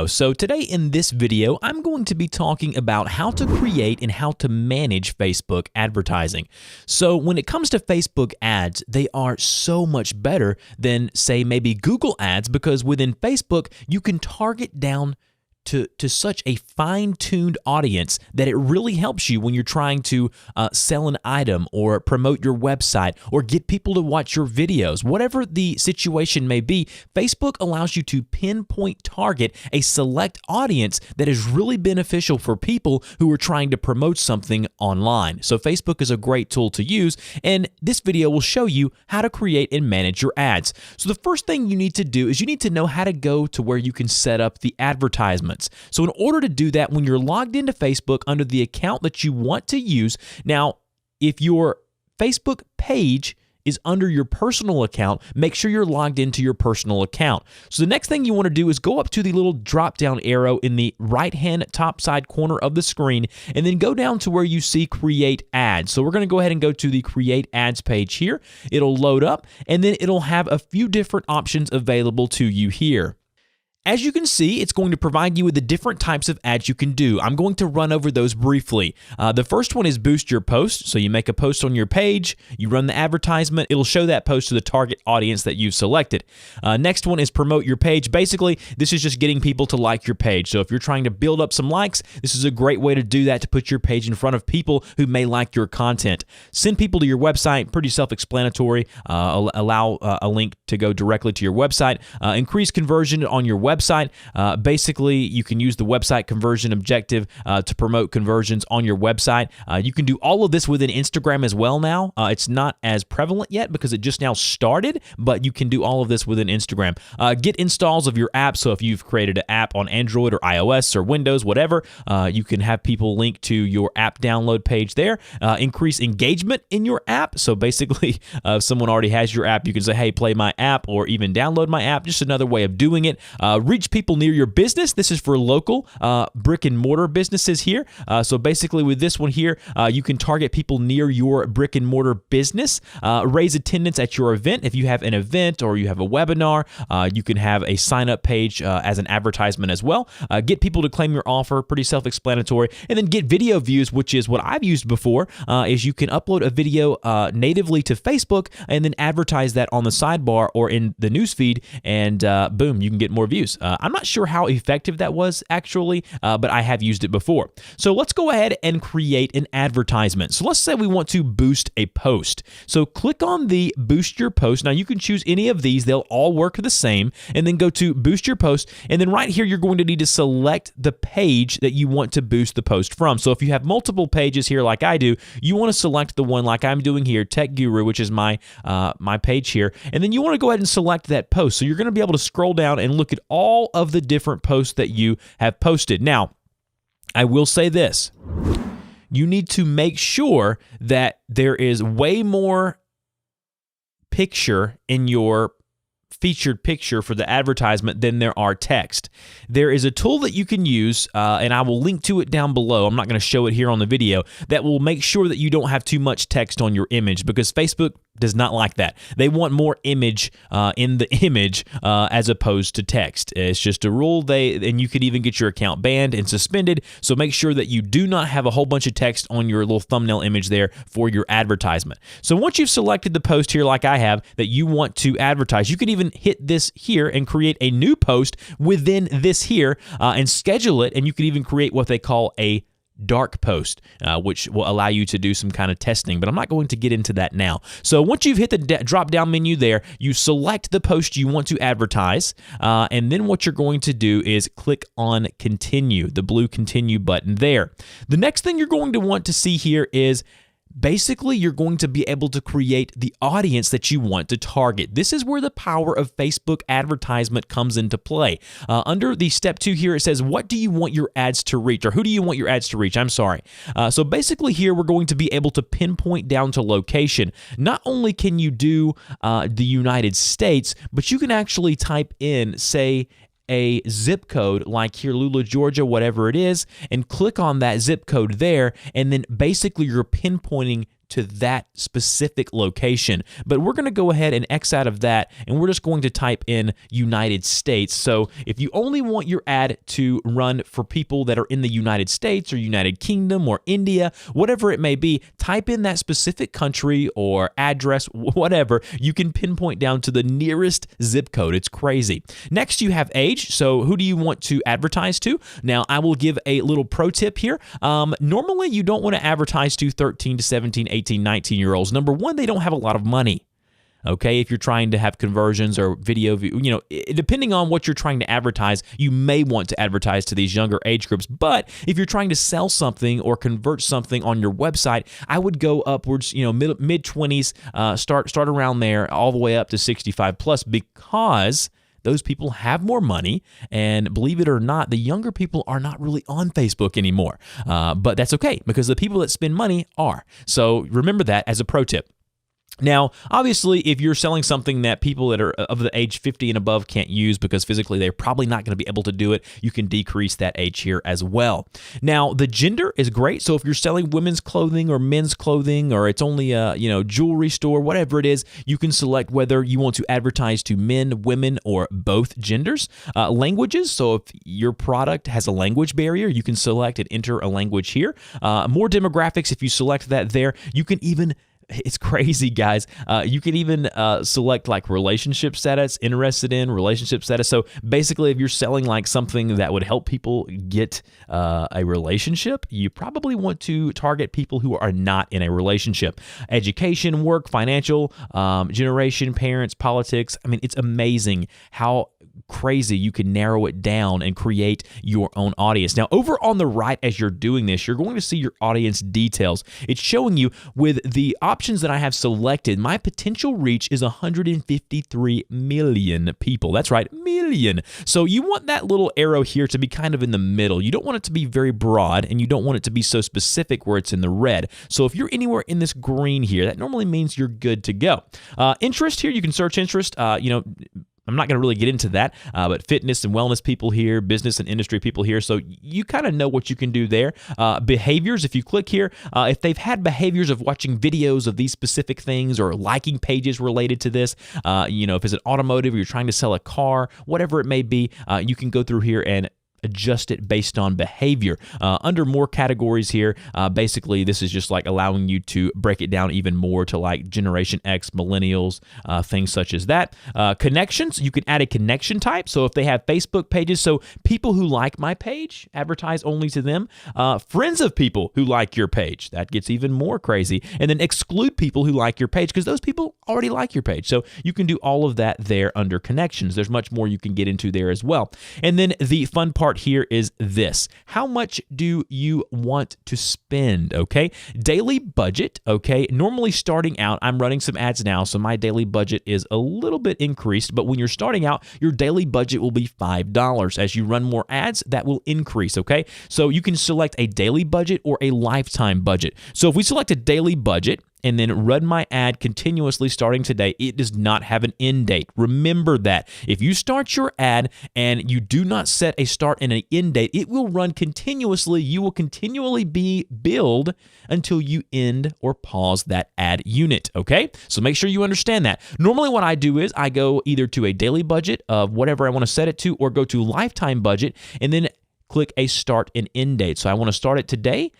So today in this video, I'm going to be talking about how to create and how to manage Facebook advertising. So when it comes to Facebook ads, they are so much better than, say, maybe Google ads, because within Facebook, you can target down to such a fine-tuned audience that it really helps you when you're trying to sell an item or promote your website or get people to watch your videos. Whatever the situation may be, Facebook allows you to pinpoint target a select audience that is really beneficial for people who are trying to promote something online. So Facebook is a great tool to use, and this video will show you how to create and manage your ads. So the first thing you need to do is you need to know how to go to where you can set up the advertisements. So in order to do that, when you're logged into Facebook under the account that you want to use, now if your Facebook page is under your personal account, make sure you're logged into your personal account. So the next thing you want to do is go up to the little drop-down arrow in the right-hand top side corner of the screen, and then go down to where you see Create Ads. So we're going to go ahead and go to the Create Ads page here. It'll load up, and then it'll have a few different options available to you here. As you can see, it's going to provide you with the different types of ads you can do. I'm going to run over those briefly. The first one is boost your post. So you make a post on your page, you run the advertisement, it'll show that post to the target audience that you've selected. Next one is promote your page. Basically, this is just getting people to like your page. So if you're trying to build up some likes, this is a great way to do that, to put your page in front of people who may like your content. Send people to your website, pretty self-explanatory. Allow a link to go directly to your website. Increase conversion on your website. Basically, you can use the website conversion objective to promote conversions on your website. You can do all of this within Instagram as well now. It's not as prevalent yet because it just now started, but you can do all of this within Instagram. Get installs of your app. So if you've created an app on Android or iOS or Windows, whatever, you can have people link to your app download page there. Increase engagement in your app. So basically, if someone already has your app, you can say, hey, play my app, or even download my app. Just another way of doing it. Reach people near your business. This is for local brick and mortar businesses here. So basically with this one here, you can target people near your brick and mortar business. Raise attendance at your event. If you have an event or you have a webinar, you can have a sign up page as an advertisement as well. Get people to claim your offer, pretty self-explanatory. And then get video views, which is what I've used before, is you can upload a video natively to Facebook and then advertise that on the sidebar or in the newsfeed, and boom, you can get more views. I'm not sure how effective that was actually, but I have used it before. So let's go ahead and create an advertisement. So let's say we want to boost a post. So click on the boost your post. Now you can choose any of these. They'll all work the same. And then go to boost your post. And then right here, you're going to need to select the page that you want to boost the post from. So if you have multiple pages here like I do, you want to select the one like I'm doing here, Tech Guru, which is my page here. And then you want to go ahead and select that post. So you're going to be able to scroll down and look at all of the different posts that you have posted. Now, I will say this. You need to make sure that there is way more picture in your featured picture for the advertisement than there are text. There is a tool that you can use, and I will link to it down below. I'm not going to show it here on the video, that will make sure that you don't have too much text on your image, because Facebook does not like that. They want more image in the image as opposed to text. It's just a rule. And you could even get your account banned and suspended. So make sure that you do not have a whole bunch of text on your little thumbnail image there for your advertisement. So once you've selected the post here like I have that you want to advertise, you can even hit this here and create a new post within this here and schedule it. And you can even create what they call a dark post, which will allow you to do some kind of testing, but I'm not going to get into that now. So once you've hit the drop-down menu there, you select the post you want to advertise, and then what you're going to do is click on Continue, the blue Continue button there. The next thing you're going to want to see here is basically, you're going to be able to create the audience that you want to target. This is where the power of Facebook advertisement comes into play. Under the step 2 here, it says, what do you want your ads to reach? Or who do you want your ads to reach? I'm sorry. So basically here, we're going to be able to pinpoint down to location. Not only can you do the United States, but you can actually type in, say, a zip code like here, Lula, Georgia, whatever it is, and click on that zip code there, and then basically you're pinpointing to that specific location. But we're going to go ahead and X out of that, and we're just going to type in United States. So if you only want your ad to run for people that are in the United States or United Kingdom or India, whatever it may be, type in that specific country or address, whatever. You can pinpoint down to the nearest zip code. It's crazy. Next, you have age. So who do you want to advertise to? Now, I will give a little pro tip here. Normally, you don't want to advertise to 13 to 17, 18, 19-year-olds. Number one, they don't have a lot of money. Okay, if you're trying to have conversions or video, depending on what you're trying to advertise, you may want to advertise to these younger age groups. But if you're trying to sell something or convert something on your website, I would go upwards, mid-20s, start around there, all the way up to 65 plus, because those people have more money, and believe it or not, the younger people are not really on Facebook anymore. But that's okay, because the people that spend money are. So remember that as a pro tip. Now, obviously, if you're selling something that people that are of the age 50 and above can't use because physically they're probably not going to be able to do it, you can decrease that age here as well. Now, the gender is great. So if you're selling women's clothing or men's clothing, or it's only a jewelry store, whatever it is, you can select whether you want to advertise to men, women, or both genders. Languages. So if your product has a language barrier, you can select and enter a language here. More demographics. If you select that there, you can even it's crazy, guys. You can even select like relationship status, interested in relationship status. So basically, if you're selling like something that would help people get a relationship, you probably want to target people who are not in a relationship. Education, work, financial, generation, parents, politics. I mean, it's amazing how crazy you can narrow it down and create your own audience. Now, over on the right, as you're doing this, you're going to see your audience details. It's showing you with the options that I have selected, my potential reach is 153 million people. That's right, million. So you want that little arrow here to be kind of in the middle. You don't want it to be very broad, and you don't want it to be so specific where it's in the red. So if you're anywhere in this green here, that normally means you're good to go. Interest here, you can search interest. I'm not going to really get into that, but fitness and wellness people here, business and industry people here, so you kind of know what you can do there. Behaviors, if you click here, if they've had behaviors of watching videos of these specific things or liking pages related to this, if it's an automotive or you're trying to sell a car, whatever it may be, you can go through here and adjust it based on behavior. Under more categories here, basically this is just like allowing you to break it down even more to like Generation X, millennials, things such as that. Connections, you can add a connection type. So if they have Facebook pages, so people who like my page, advertise only to them. Friends of people who like your page, that gets even more crazy. And then exclude people who like your page because those people already like your page. So you can do all of that there under connections. There's much more you can get into there as well. And then the fun part here is this. How much do you want to spend? Okay. Daily budget. Okay. Normally starting out, I'm running some ads now, so my daily budget is a little bit increased, but when you're starting out, your daily budget will be $5. As you run more ads, that will increase. Okay. So you can select a daily budget or a lifetime budget. So if we select a daily budget, and then run my ad continuously starting today, it does not have an end date. Remember that. If you start your ad and you do not set a start and an end date, it will run continuously. You will continually be billed until you end or pause that ad unit, okay? So make sure you understand that. Normally what I do is I go either to a daily budget of whatever I want to set it to or go to lifetime budget and then click a start and end date. So I want to start it today,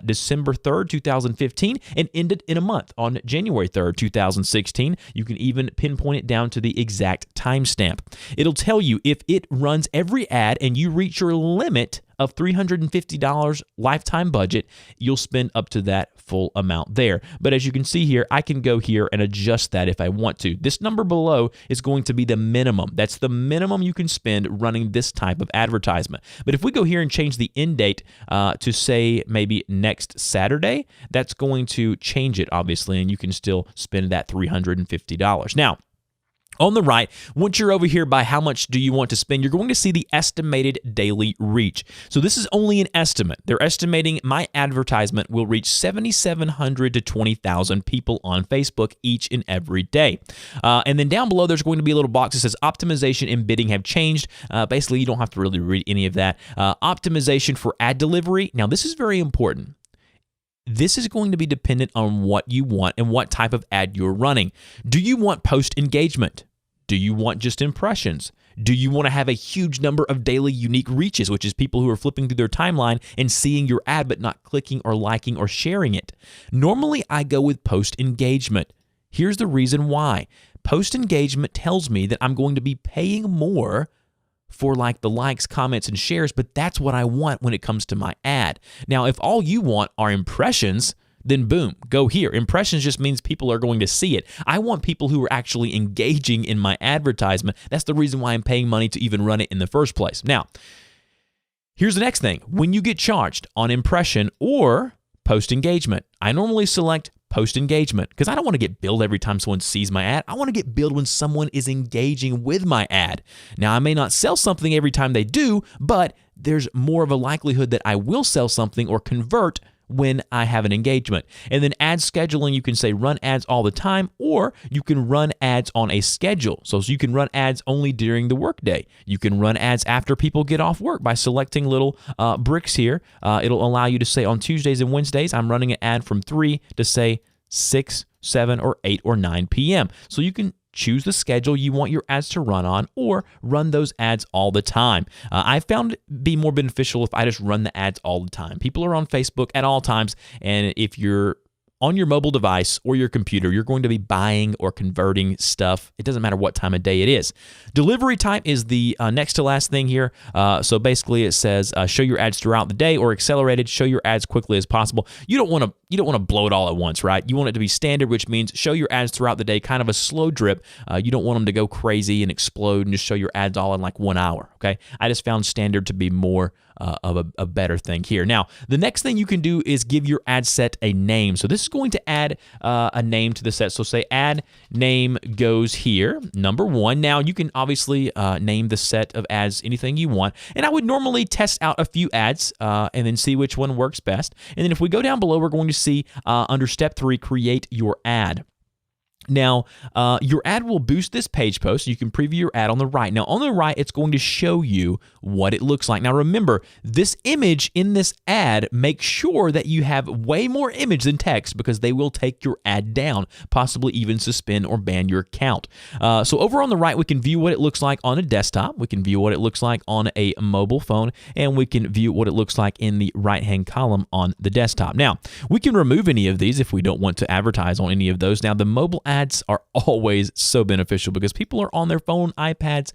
December 3rd, 2015, and end it in a month on January 3rd, 2016. You can even pinpoint it down to the exact timestamp. It'll tell you if it runs every ad and you reach your limit of $350 lifetime budget, you'll spend up to that full amount there. But as you can see here, I can go here and adjust that if I want to. This number below is going to be the minimum. That's the minimum you can spend running this type of advertisement. But if we go here and change the end date to say maybe next Saturday, that's going to change it obviously, and you can still spend that $350. Now, on the right, once you're over here by how much do you want to spend, you're going to see the estimated daily reach. So this is only an estimate. They're estimating my advertisement will reach 7,700 to 20,000 people on Facebook each and every day. And then down below, there's going to be a little box that says optimization and bidding have changed. Basically, you don't have to really read any of that. Optimization for ad delivery. Now, this is very important. this is going to be dependent on what you want and what type of ad you're running. Do you want post engagement? Do you want just impressions? Do you want to have a huge number of daily unique reaches, which is people who are flipping through their timeline and seeing your ad but not clicking or liking or sharing it? Normally, I go with post engagement. Here's the reason why. Post engagement tells me that I'm going to be paying more for like the likes, comments, and shares, but that's what I want when it comes to my ad. Now, if all you want are impressions, then boom, go here. Impressions just means people are going to see it. I want people who are actually engaging in my advertisement. That's the reason why I'm paying money to even run it in the first place. Now, here's the next thing. When you get charged on impression or post engagement, I normally select post engagement because I don't want to get billed every time someone sees my ad. I want to get billed when someone is engaging with my ad. Now, I may not sell something every time they do, but there's more of a likelihood that I will sell something or convert when I have an engagement. And then ad scheduling, you can say run ads all the time, or you can run ads on a schedule. So you can run ads only during the workday. You can run ads after people get off work by selecting little bricks here. It'll allow you to say on Tuesdays and Wednesdays, I'm running an ad from 3 to say 6, 7, or 8 or 9 p.m. So you can choose the schedule you want your ads to run on or run those ads all the time. I found it be more beneficial if I just run the ads all the time. People are on Facebook at all times, and if you're on your mobile device or your computer, you're going to be buying or converting stuff. It doesn't matter what time of day it is. Delivery type is the next to last thing here. So basically it says show your ads throughout the day, or accelerated, show your ads quickly as possible. You don't want to blow it all at once, right? You want it to be standard, which means show your ads throughout the day, kind of a slow drip. You don't want them to go crazy and explode and just show your ads all in like 1 hour, okay? I just found standard to be more of a better thing here. Now, the next thing you can do is give your ad set a name. So this is going to add a name to the set. So say ad name goes here, number 1. Now, you can obviously name the set of ads anything you want. And I would normally test out a few ads and then see which one works best. And then if we go down below, we're going to see under step 3, create your ad. Now, your ad will boost this page post. You can preview your ad on the right. Now, on the right, it's going to show you what it looks like. Now, remember, this image in this ad, make sure that you have way more image than text because they will take your ad down, possibly even suspend or ban your account. So over on the right, we can view what it looks like on a desktop. We can view what it looks like on a mobile phone, and we can view what it looks like in the right-hand column on the desktop. Now, we can remove any of these if we don't want to advertise on any of those. Now, the mobile ads are always so beneficial because people are on their phone, iPads,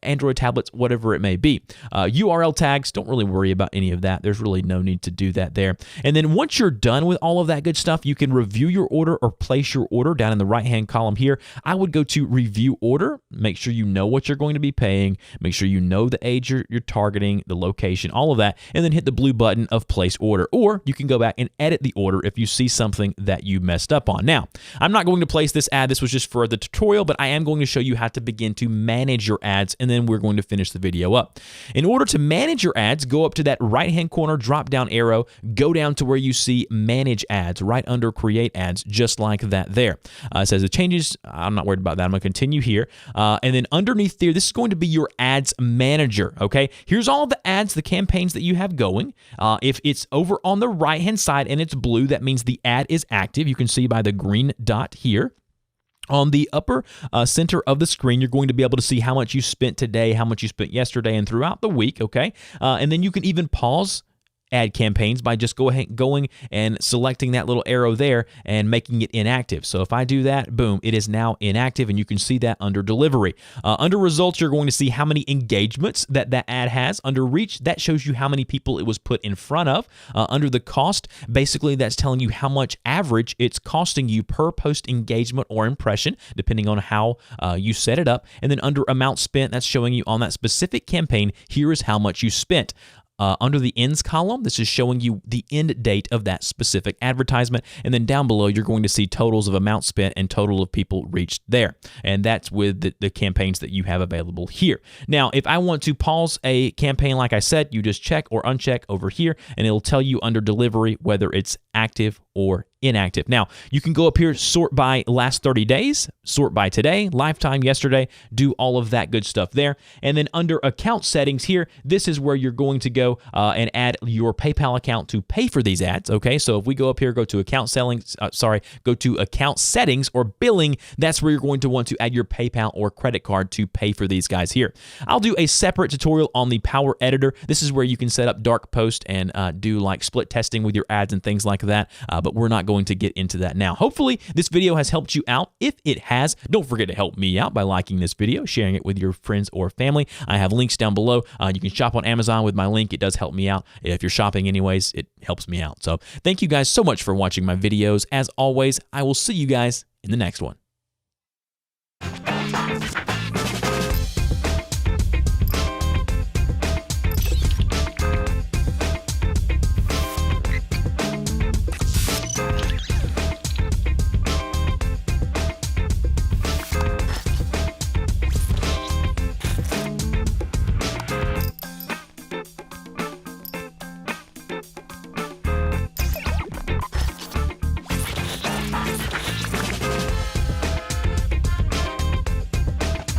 Android tablets, whatever it may be. URL tags, don't really worry about any of that. There's really no need to do that there. And then once you're done with all of that good stuff, you can review your order or place your order down in the right-hand column here. I would go to review order, make sure you know what you're going to be paying, make sure you know the age you're targeting, the location, all of that, and then hit the blue button of place order. Or you can go back and edit the order if you see something that you messed up on. Now, I'm not going to place this ad. This was just for the tutorial, but I am going to show you how to begin to manage your ads, and then we're going to finish the video up. In order to manage your ads, go up to that right-hand corner drop-down arrow, go down to where you see Manage Ads, right under Create Ads, just like that there. It says the changes. I'm not worried about that. I'm going to continue here. And then underneath there, this is going to be your Ads Manager, okay? Here's all the ads, the campaigns that you have going. If it's over on the right-hand side and it's blue, that means the ad is active. You can see by the green dot here. On the upper center of the screen, you're going to be able to see how much you spent today, how much you spent yesterday, and throughout the week, okay? And then you can even pause ad campaigns by just going and selecting that little arrow there and making it inactive. So if I do that, boom, it is now inactive, and you can see that under delivery. Under results, you're going to see how many engagements that ad has. Under reach, that shows you how many people it was put in front of. Under the cost, basically that's telling you how much average it's costing you per post engagement or impression, depending on how you set it up. And then under amount spent, that's showing you on that specific campaign, here is how much you spent. Under the ends column, this is showing you the end date of that specific advertisement. And then down below, you're going to see totals of amount spent and total of people reached there. And that's with the campaigns that you have available here. Now, if I want to pause a campaign, like I said, you just check or uncheck over here, and it'll tell you under delivery whether it's active or inactive. Now, you can go up here, sort by last 30 days, sort by today, lifetime, yesterday, do all of that good stuff there. And then under account settings here, this is where you're going to go and add your PayPal account to pay for these ads, okay? So if we go up here, go to account settings or billing, that's where you're going to want to add your PayPal or credit card to pay for these guys here. I'll do a separate tutorial on the Power Editor. This is where you can set up dark post and do like split testing with your ads and things like that, but we're not going to get into that now. Hopefully this video has helped you out. If it has, don't forget to help me out by liking this video, sharing it with your friends or family. I have links down below. You can shop on Amazon with my link. It does help me out. If you're shopping anyways, it helps me out. So thank you guys so much for watching my videos. As always, I will see you guys in the next one.